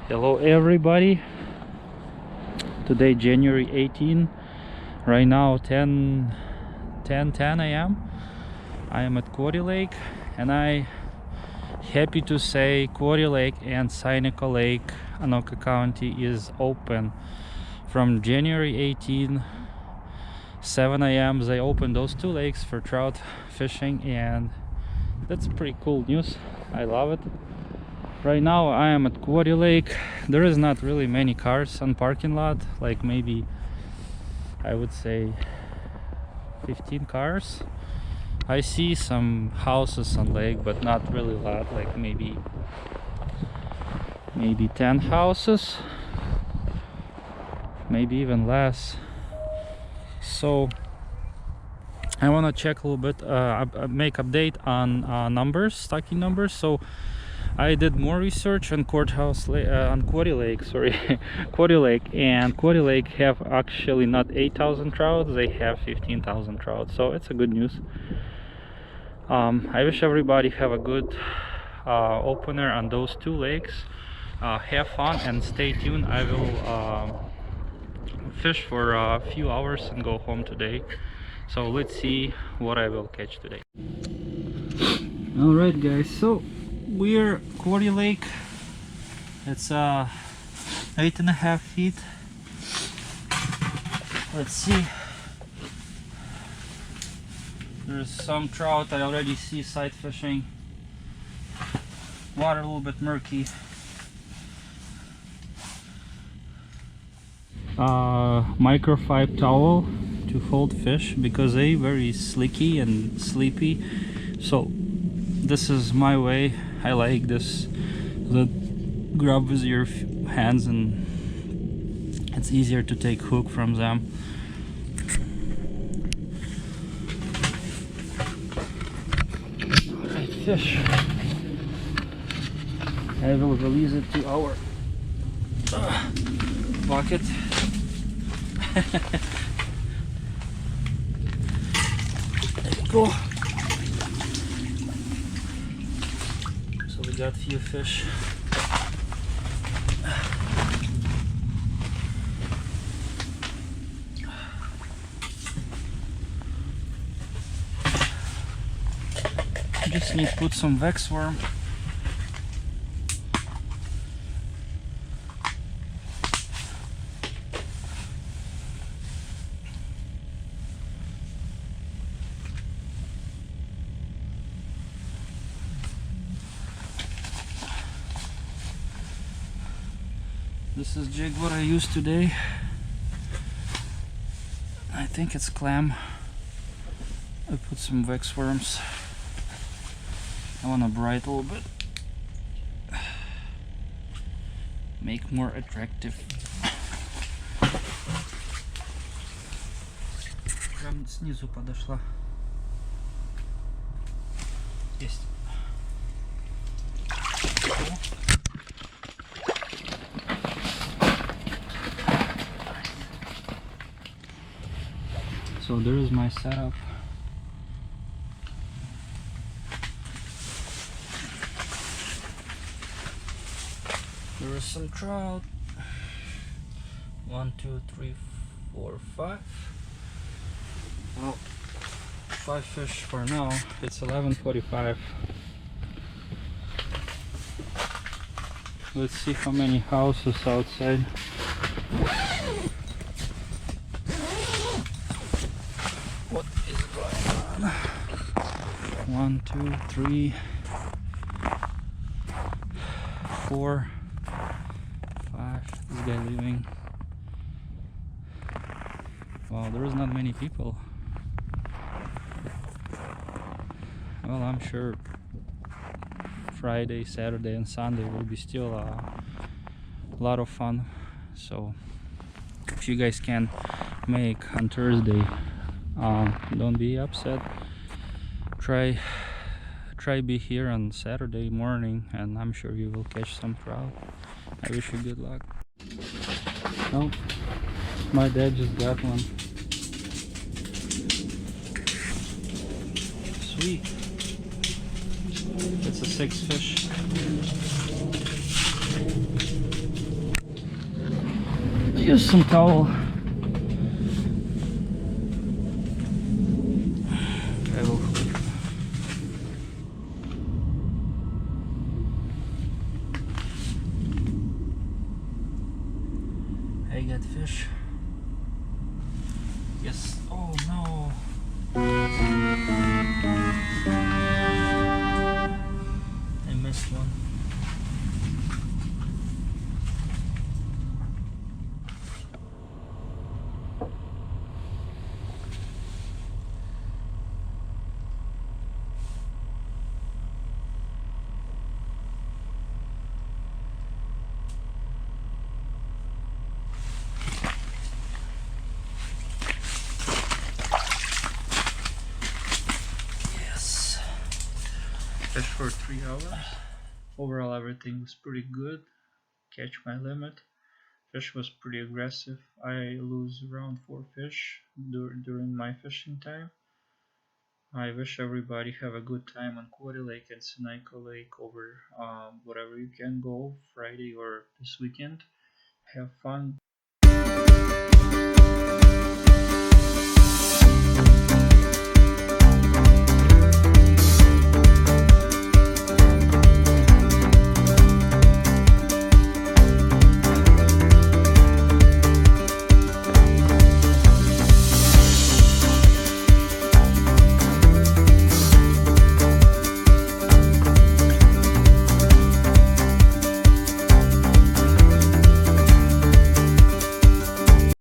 Hello everybody, today January 18, right now 10 a.m. I am at Quarry Lake, and I happy to say Quarry Lake and Seneca Lake, Anoka County, is open from January 18, 7 a.m. They opened those two lakes for trout fishing, and that's pretty cool news. I love it. Right now I am at Quarry Lake. There is not really many cars on parking lot, like maybe I would say 15 cars. I see some houses on lake, but not really a lot, like maybe 10 houses, maybe even less. So I want to check a little bit, make update on numbers, stocking numbers. So I did more research on on Quarry Lake, sorry, Quarry Lake, and Quarry Lake have actually not 8,000 trout, they have 15,000 trout, so it's a good news. I wish everybody have a good opener on those two lakes. Have fun and stay tuned. I will fish for a few hours and go home today, so let's see what I will catch today. All right guys, so we're Quarry Lake. It's 8.5 feet. Let's see, there's some trout. I already see sight fishing. Water a little bit murky. Microfiber towel to hold fish because they very slicky and sleepy, so this is my way. I like this, that grab with your hands and it's easier to take hook from them. Alright, fish. I will release it to our bucket. There you go. So we got a few fish. Just need to put some wax worm. This is jig what I used today. I think it's clam. I put some wax worms. I want to bright a little bit, make more attractive. Прям снизу подошла. Есть. So there is my setup. There is some trout. 1, 2, 3, 4, 5. Well, 5 fish for now. It's 11:45. Let's see how many houses outside. What is going on? 1, 2, 3, 4, 5. This guy leaving. Wow, there is not many people. Well, I'm sure Friday, Saturday and Sunday will be still a lot of fun. So if you guys can make on Thursday, don't be upset. Try be here on Saturday morning, and I'm sure you will catch some trout. I wish you good luck. Oh, my dad just got one. Sweet. It's a 6 fish. use some towel. I will. I got fish. Yes. Oh no. I missed one. Yes. Fish for 3 hours. Overall, everything was pretty good. Catch my limit. Fish was pretty aggressive. I lose around 4 fish during my fishing time. I wish everybody have a good time on Quarry Lake and Seneca Lake over whatever you can go Friday or this weekend. Have fun,